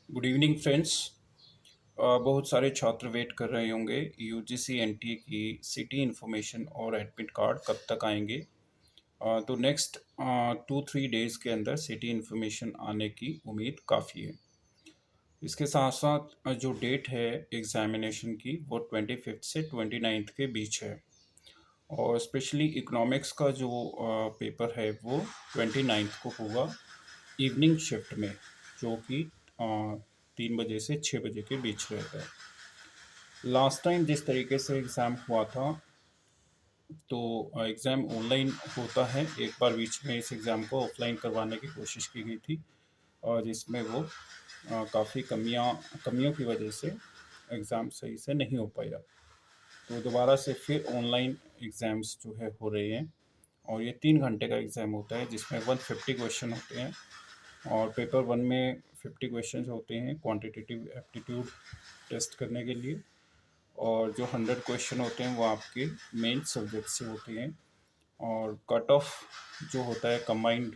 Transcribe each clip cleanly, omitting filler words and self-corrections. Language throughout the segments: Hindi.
Good evening friends. बहुत सारे छात्र वेट कर रहे होंगे यूजीसी एनटीए की सिटी इन्फॉर्मेशन और एडमिट कार्ड कब तक आएंगे। तो नेक्स्ट 2-3 डेज़ के अंदर सिटी इन्फॉर्मेशन आने की उम्मीद काफ़ी है। इसके साथ साथ जो डेट है एग्ज़ामिनेशन की वो 25 से 29 के बीच है। और स्पेशली इकोनॉमिक्स का जो पेपर है वो 29 को होगा इवनिंग शिफ्ट में, जो कि 3 बजे से 6 बजे के बीच रहेगा। लास्ट टाइम जिस तरीके से एग्ज़ाम हुआ था, तो एग्ज़ाम ऑनलाइन होता है। एक बार बीच में इस एग्ज़ाम को ऑफलाइन करवाने की कोशिश की गई थी और जिसमें वो काफ़ी कमियों की वजह से एग्ज़ाम सही से नहीं हो पाया। तो दोबारा से फिर ऑनलाइन एग्ज़ाम्स जो है हो रहे हैं और ये 3 घंटे का एग्ज़ाम होता है जिसमें 150 क्वेश्चन होते हैं। और पेपर वन में 50 क्वेश्चन होते हैं क्वांटिटेटिव एप्टीट्यूड टेस्ट करने के लिए, और जो 100 क्वेश्चन होते हैं वो आपके मेन सब्जेक्ट से होते हैं। और कट ऑफ जो होता है कंबाइंड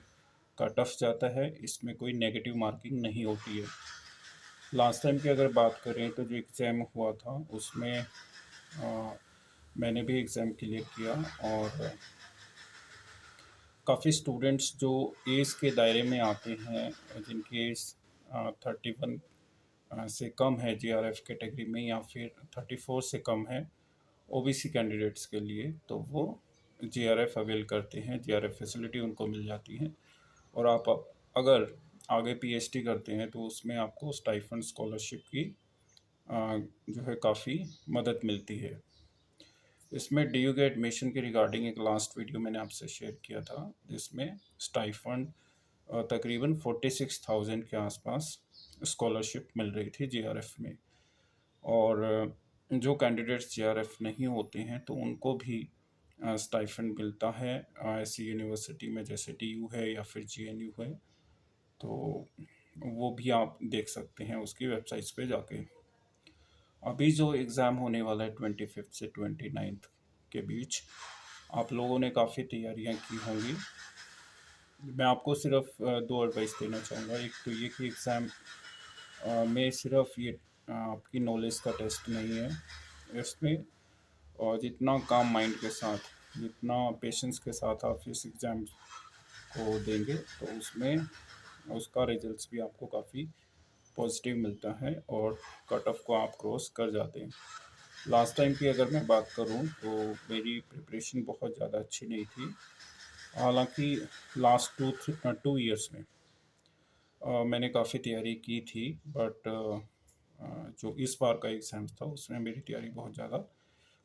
कट ऑफ जाता है, इसमें कोई नेगेटिव मार्किंग नहीं होती है। लास्ट टाइम की अगर बात करें तो जो एग्ज़ाम हुआ था उसमें मैंने भी एग्ज़ाम क्लियर किया और काफ़ी स्टूडेंट्स जो एज के दायरे में आते हैं, जिनकी एज 31 से कम है जीआरएफ कैटेगरी में, या फिर 34 से कम है ओबीसी कैंडिडेट्स के लिए, तो वो जीआरएफ अवेल करते हैं, जीआरएफ फैसिलिटी उनको मिल जाती है। और आप अगर आगे पीएचडी करते हैं तो उसमें आपको स्टाइफंड स्कॉलरशिप की जो है काफ़ी मदद मिलती है। इसमें डीयू के एडमिशन के रिगार्डिंग एक लास्ट वीडियो मैंने आपसे शेयर किया था, जिसमें स्टाइफंड तकरीबन 46,000 के आसपास स्कॉलरशिप मिल रही थी जीआरएफ में। और जो कैंडिडेट्स जीआरएफ नहीं होते हैं तो उनको भी स्टाइफंड मिलता है ऐसी यूनिवर्सिटी में जैसे टीयू है या फिर जीएनयू है। तो वो भी आप देख सकते हैं उसकी वेबसाइट्स पे जाके। अभी जो एग्ज़ाम होने वाला है 25 से 29 के बीच, आप लोगों ने काफ़ी तैयारियां की होंगी। मैं आपको सिर्फ दो एडवाइस देना चाहूँगा। एक तो ये कि एग्ज़ाम में सिर्फ ये आपकी नॉलेज का टेस्ट नहीं है इसमें, और जितना काम माइंड के साथ, जितना पेशेंस के साथ आप इस एग्ज़ाम को देंगे तो उसमें उसका रिजल्ट्स भी आपको काफ़ी पॉजिटिव मिलता है और कट ऑफ को आप क्रॉस कर जाते हैं। लास्ट टाइम की अगर मैं बात करूं तो मेरी प्रिपरेशन बहुत ज़्यादा अच्छी नहीं थी। हालांकि लास्ट 2 ईयर्स में मैंने काफ़ी तैयारी की थी, बट जो इस बार का एग्ज़ाम था उसमें मेरी तैयारी बहुत ज़्यादा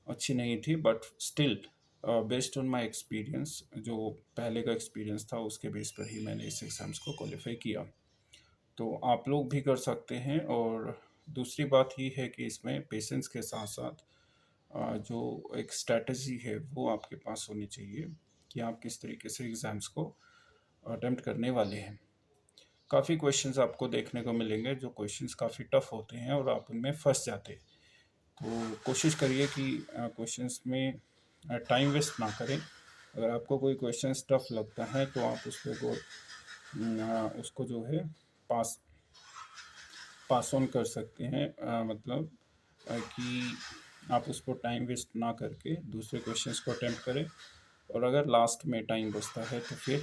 अच्छी नहीं थी। But still based on my experience, जो पहले का एक्सपीरियंस था उसके बेस पर ही मैंने इस एग्ज़ाम्स को क्वालिफाई किया। तो आप लोग भी कर सकते हैं। और दूसरी बात ये है कि इसमें पेशेंस के साथ साथ जो एक स्ट्रैटेजी है वो आपके पास होनी चाहिए कि आप किस तरीके से एग्ज़ाम्स को अटेम्प्ट करने वाले हैं। काफ़ी क्वेश्चंस आपको देखने को मिलेंगे जो क्वेश्चंस काफ़ी टफ होते हैं और आप उनमें फंस जाते हैं। तो कोशिश करिए कि क्वेश्चंस में टाइम वेस्ट ना करें। अगर आपको कोई क्वेश्चंस टफ लगता है तो आप उसको जो है पास पास ऑन कर सकते हैं। मतलब कि आप उसको टाइम वेस्ट ना करके दूसरे क्वेश्चंस को अटेम्प्ट करें, और अगर लास्ट में टाइम बचता है तो फिर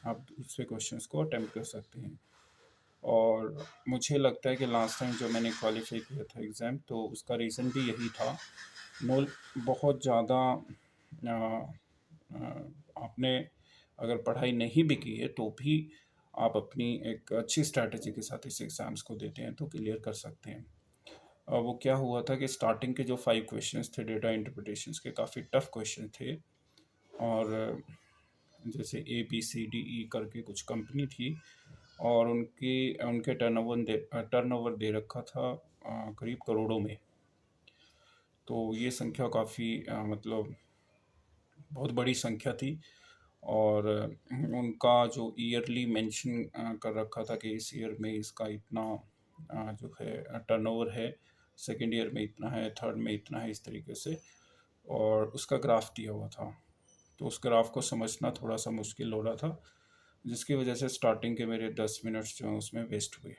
आप दूसरे क्वेश्चंस को अटेम्प्ट कर सकते हैं। और मुझे लगता है कि लास्ट टाइम जो मैंने क्वालिफाई किया था एग्ज़ाम, तो उसका रीज़न भी यही था। नॉल बहुत ज़्यादा आपने अगर पढ़ाई नहीं भी की है तो भी आप अपनी एक अच्छी स्ट्रैटेजी के साथ इस एग्ज़ाम्स को देते हैं तो क्लियर कर सकते हैं। वो क्या हुआ था कि स्टार्टिंग के जो 5 क्वेश्चंस थे डेटा इंटरप्रिटेशंस के, काफ़ी टफ क्वेश्चन थे। और जैसे ABCDE करके कुछ कंपनी थी और उनकी उनके टर्नओवर दे रखा था करीब करोड़ों में। तो ये संख्या काफ़ी मतलब बहुत बड़ी संख्या थी। और उनका जो ईयरली मेंशन कर रखा था कि इस ईयर में इसका इतना जो है टर्नओवर है, सेकेंड ईयर में इतना है, थर्ड में इतना है, इस तरीके से। और उसका ग्राफ दिया हुआ था, तो उस ग्राफ को समझना थोड़ा सा मुश्किल हो रहा था, जिसकी वजह से स्टार्टिंग के मेरे 10 मिनट्स जो हैं उसमें वेस्ट हुए।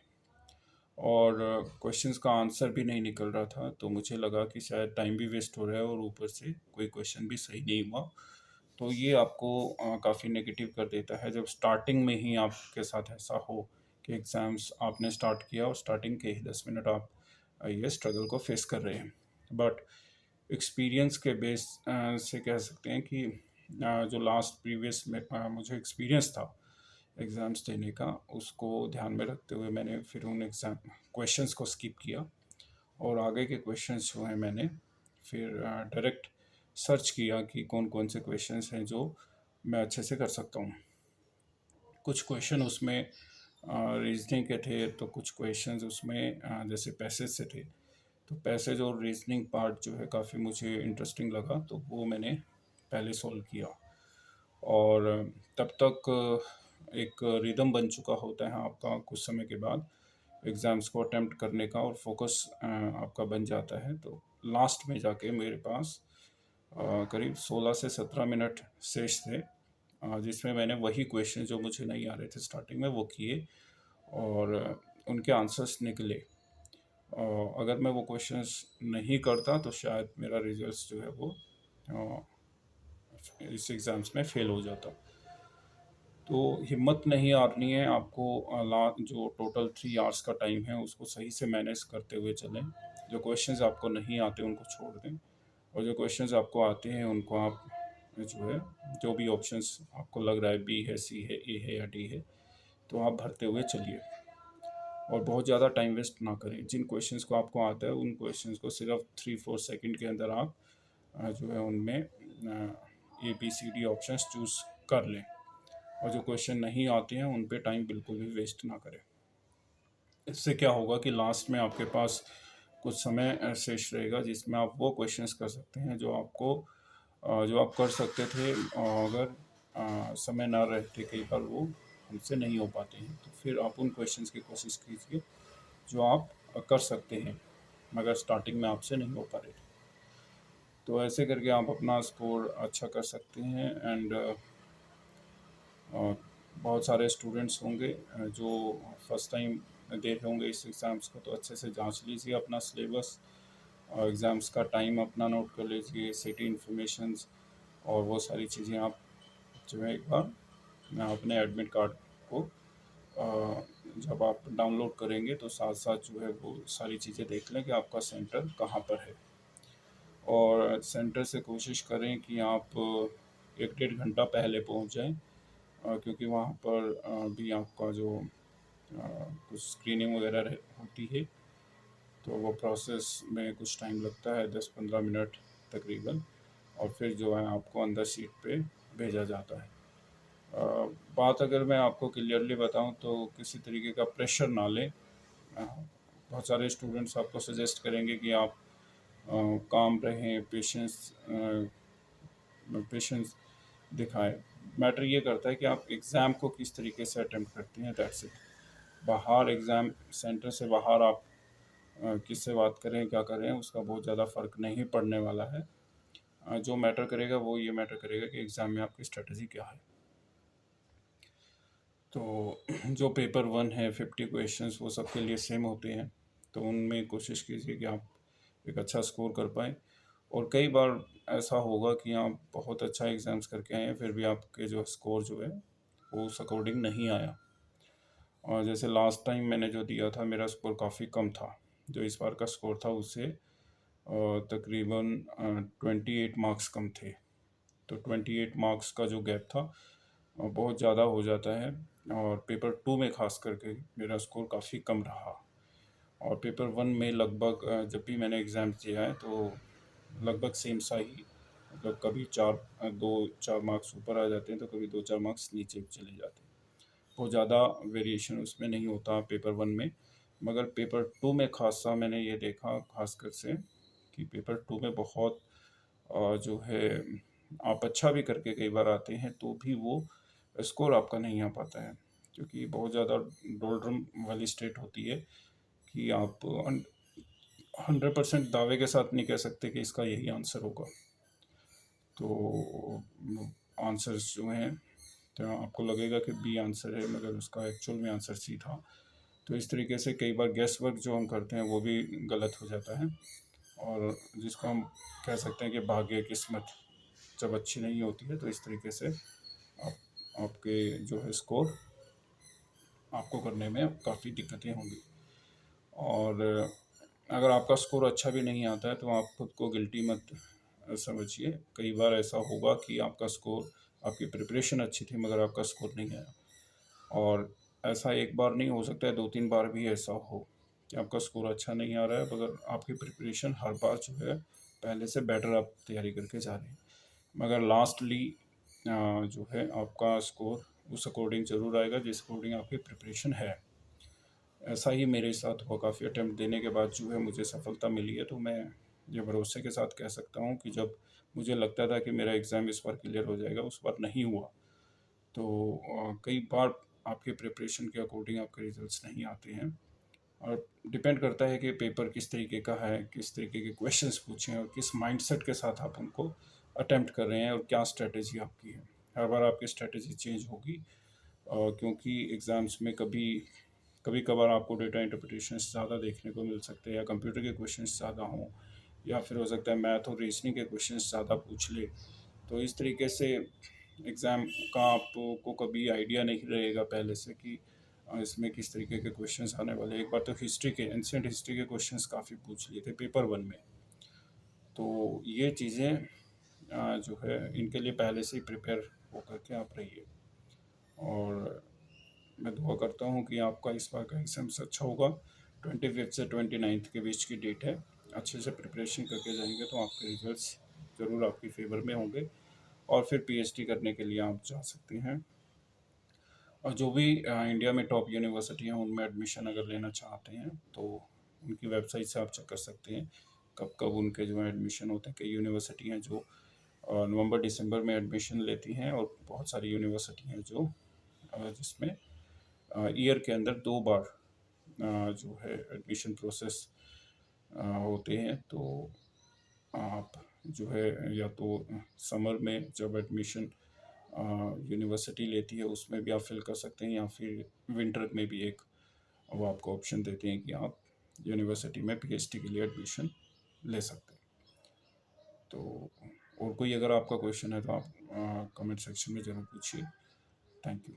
और क्वेश्चंस का आंसर भी नहीं निकल रहा था, तो मुझे लगा कि शायद टाइम भी वेस्ट हो रहा है और ऊपर से कोई क्वेश्चन भी सही नहीं हुआ। तो ये आपको काफ़ी नेगेटिव कर देता है जब स्टार्टिंग में ही आपके साथ ऐसा हो कि एग्ज़ाम्स आपने स्टार्ट किया और स्टार्टिंग के ही 10 मिनट आप ये स्ट्रगल को फेस कर रहे हैं। बट एक्सपीरियंस के बेस से कह सकते हैं कि जो लास्ट प्रीवियस में मुझे एक्सपीरियंस था एग्ज़ाम्स देने का, उसको ध्यान में रखते हुए मैंने फिर उन एग्ज़ाम क्वेश्चंस को स्किप किया और आगे के क्वेश्चंस जो हैं मैंने फिर डायरेक्ट सर्च किया कि कौन कौन से क्वेश्चंस हैं जो मैं अच्छे से कर सकता हूँ। कुछ क्वेश्चन उसमें रीजनिंग के थे, तो कुछ क्वेश्चंस उसमें जैसे पैसेज से थे। तो पैसेज और रीजनिंग पार्ट जो है काफ़ी मुझे इंटरेस्टिंग लगा, तो वो मैंने पहले सॉल्व किया। और तब तक एक रिदम बन चुका होता है आपका कुछ समय के बाद एग्ज़ाम्स को अटेम्प्ट करने का, और फोकस आपका बन जाता है। तो लास्ट में जाके मेरे पास करीब 16 से 17 मिनट शेष थे, जिसमें मैंने वही क्वेश्चन जो मुझे नहीं आ रहे थे स्टार्टिंग में वो किए और उनके आंसर्स निकले। अगर मैं वो क्वेश्चंस नहीं करता तो शायद मेरा रिजल्ट्स जो है वो अ, इस एग्ज़ाम्स में फ़ेल हो जाता। तो हिम्मत नहीं हारनी है आपको। जो टोटल 3 आवर्स का टाइम है उसको सही से मैनेज करते हुए चलें। जो क्वेश्चंस आपको नहीं आते उनको छोड़ दें, और जो क्वेश्चंस आपको आते हैं उनको आप जो है, जो भी ऑप्शंस आपको लग रहा है बी है, सी है, ए है या डी है, तो आप भरते हुए चलिए और बहुत ज़्यादा टाइम वेस्ट ना करें। जिन क्वेश्चंस को आपको आता है उन क्वेश्चंस को सिर्फ 3-4 सेकंड के अंदर आप जो है उनमें ABCD ऑप्शंस चूज़ कर लें, और जो क्वेश्चन नहीं आते हैं उन पे टाइम बिल्कुल भी वेस्ट ना करें। इससे क्या होगा कि लास्ट में आपके पास कुछ समय शेष रहेगा जिसमें आप वो क्वेश्चंस कर सकते हैं जो आप कर सकते थे, अगर समय ना रहते कई बार वो हमसे नहीं हो पाते हैं, तो फिर आप उन क्वेश्चंस की कोशिश कीजिए जो आप कर सकते हैं मगर स्टार्टिंग में आपसे नहीं हो पा रहे थे। तो ऐसे करके आप अपना स्कोर अच्छा कर सकते हैं। एंड बहुत सारे स्टूडेंट्स होंगे जो फर्स्ट टाइम दे रहे होंगे इस एग्ज़ाम्स को, तो अच्छे से जांच लीजिए अपना सिलेबस और एग्ज़ाम्स का टाइम अपना नोट कर लीजिए, सिटी इन्फॉर्मेशंस और वो सारी चीज़ें आप जो है एक बार अपने एडमिट कार्ड को जब आप डाउनलोड करेंगे तो साथ साथ जो है वो सारी चीज़ें देख लें कि आपका सेंटर कहाँ पर है। और सेंटर से कोशिश करें कि आप 1-1.5 घंटा पहले पहुँच जाएँ, क्योंकि वहाँ पर भी आपका जो कुछ स्क्रीनिंग वगैरह होती है, तो वो प्रोसेस में कुछ टाइम लगता है, 10-15 मिनट तकरीबन, और फिर जो है आपको अंदर सीट पे भेजा जाता है। बात अगर मैं आपको क्लियरली बताऊं तो किसी तरीके का प्रेशर ना लें। बहुत सारे स्टूडेंट्स आपको सजेस्ट करेंगे कि आप काम रहें, पेशेंस दिखाएं। मैटर ये करता है कि आप एग्ज़ाम को किस तरीके से अटेम्प्ट करते हैं, दैट्स इट। बाहर एग्ज़ाम सेंटर से बाहर आप किससे बात करें, क्या करें, उसका बहुत ज़्यादा फ़र्क नहीं पड़ने वाला है। जो मैटर करेगा वो ये मैटर करेगा कि एग्ज़ाम में आपकी स्ट्रेटजी क्या है। तो जो पेपर 1 है, 50 क्वेश्चंस वो सबके लिए सेम होते हैं, तो उनमें कोशिश कीजिए कि आप एक अच्छा स्कोर कर पाएँ। और कई बार ऐसा होगा कि आप बहुत अच्छा एग्ज़ाम्स करके आए हैं, फिर भी आपके जो स्कोर जो है वो उस अकॉर्डिंग नहीं आया। और जैसे लास्ट टाइम मैंने जो दिया था मेरा स्कोर काफ़ी कम था, जो इस बार का स्कोर था उससे तकरीबन 28 मार्क्स कम थे। तो 28 मार्क्स का जो गैप था बहुत ज़्यादा हो जाता है, और पेपर 2 में ख़ास करके मेरा स्कोर काफ़ी कम रहा। और पेपर 1 में लगभग जब भी मैंने एग्ज़ाम्स दिया है तो लगभग सेम सा ही, मतलब कभी 2-4 मार्क्स ऊपर आ जाते हैं तो कभी 2-4 मार्क्स नीचे चले जाते हैं। बहुत ज़्यादा वेरिएशन उसमें नहीं होता पेपर 1 में। मगर पेपर 2 में ख़ासा मैंने ये देखा ख़ासकर से कि पेपर 2 में बहुत जो है आप अच्छा भी करके कई बार आते हैं तो भी वो स्कोर आपका नहीं आ पाता है, क्योंकि बहुत ज़्यादा डोल्ड्रम वाली स्टेट होती है कि आप 100% दावे के साथ नहीं कह सकते कि इसका यही आंसर होगा। तो आंसर्स जो हैं, तो आपको लगेगा कि बी आंसर है मगर उसका एक्चुअल में आंसर सी था। तो इस तरीके से कई बार गेस वर्क जो हम करते हैं वो भी गलत हो जाता है, और जिसको हम कह सकते हैं कि भाग्य किस्मत जब अच्छी नहीं होती है तो इस तरीके से आप आपके जो है स्कोर आपको करने में काफ़ी दिक्कतें होंगी। और अगर आपका स्कोर अच्छा भी नहीं आता है तो आप खुद को गिल्टी मत समझिए। कई बार ऐसा होगा कि आपका स्कोर, आपकी प्रिपरेशन अच्छी थी मगर आपका स्कोर नहीं आया, और ऐसा एक बार नहीं हो सकता है, 2-3 बार भी ऐसा हो कि आपका स्कोर अच्छा नहीं आ रहा है, मगर आपकी प्रिपरेशन हर बार जो है पहले से बेटर आप तैयारी करके जा रहे हैं। मगर लास्टली जो है आपका स्कोर उस अकॉर्डिंग ज़रूर आएगा जिस अकॉर्डिंग आपकी प्रिपरेशन है। ऐसा ही मेरे साथ हुआ, काफ़ी अटेम्प्ट देने के बाद जो है मुझे सफलता मिली है, तो मैं ये भरोसे के साथ कह सकता हूँ कि जब मुझे लगता था कि मेरा एग्ज़ाम इस बार क्लियर हो जाएगा, उस बार नहीं हुआ। तो कई बार आपके प्रिपरेशन के अकॉर्डिंग आपके रिजल्ट्स नहीं आते हैं, और डिपेंड करता है कि पेपर किस तरीके का है, किस तरीके के क्वेश्चंस पूछे हैं और किस माइंडसेट के साथ आप उनको अटेम्प्ट कर रहे हैं और क्या स्ट्रेटेजी आपकी है। हर बार आपकी स्ट्रेटेजी चेंज होगी, क्योंकि एग्ज़ाम्स में कभी कभी कभार आपको डेटा इंटरप्रिटेशन ज़्यादा देखने को मिल सकते हैं, या कंप्यूटर के क्वेश्चंस ज़्यादा हों, या फिर हो सकता है मैथ और रीजनिंग के क्वेश्चंस ज़्यादा पूछ ले। तो इस तरीके से एग्ज़ाम का आपको कभी आइडिया नहीं रहेगा पहले से कि इसमें किस तरीके के क्वेश्चंस आने वाले हैं। एक बार तो हिस्ट्री के, एंशिएंट हिस्ट्री के क्वेश्चंस काफ़ी पूछ लिए थे पेपर 1 में। तो ये चीज़ें जो है इनके लिए पहले से ही प्रिपेयर होकर के आप रहिए, और मैं दुआ करता हूँ कि आपका इस बार का एग्ज़ाम से अच्छा होगा। 25 से 29 के बीच की डेट है। अच्छे से प्रिपरेशन करके जाएंगे तो आपके रिजल्ट्स ज़रूर आपकी फेवर में होंगे, और फिर पीएचडी करने के लिए आप जा सकते हैं। और जो भी इंडिया में टॉप यूनिवर्सिटी हैं उनमें एडमिशन अगर लेना चाहते हैं तो उनकी वेबसाइट से आप चेक कर सकते हैं कब कब उनके जो है एडमिशन होते हैं। कई यूनिवर्सिटी हैं जो नवंबर दिसंबर में एडमिशन लेती हैं, और बहुत सारी यूनिवर्सिटी हैं जो जिसमें ईयर के अंदर 2 बार जो है एडमिशन प्रोसेस होते हैं। तो आप जो है या तो समर में जब एडमिशन यूनिवर्सिटी लेती है उसमें भी आप फिल कर सकते हैं, या फिर विंटर में भी एक वो आपको ऑप्शन देते हैं कि आप यूनिवर्सिटी में पीएचडी के लिए एडमिशन ले सकते हैं। तो और कोई अगर आपका क्वेश्चन है तो आप कमेंट सेक्शन में ज़रूर पूछिए। Thank you.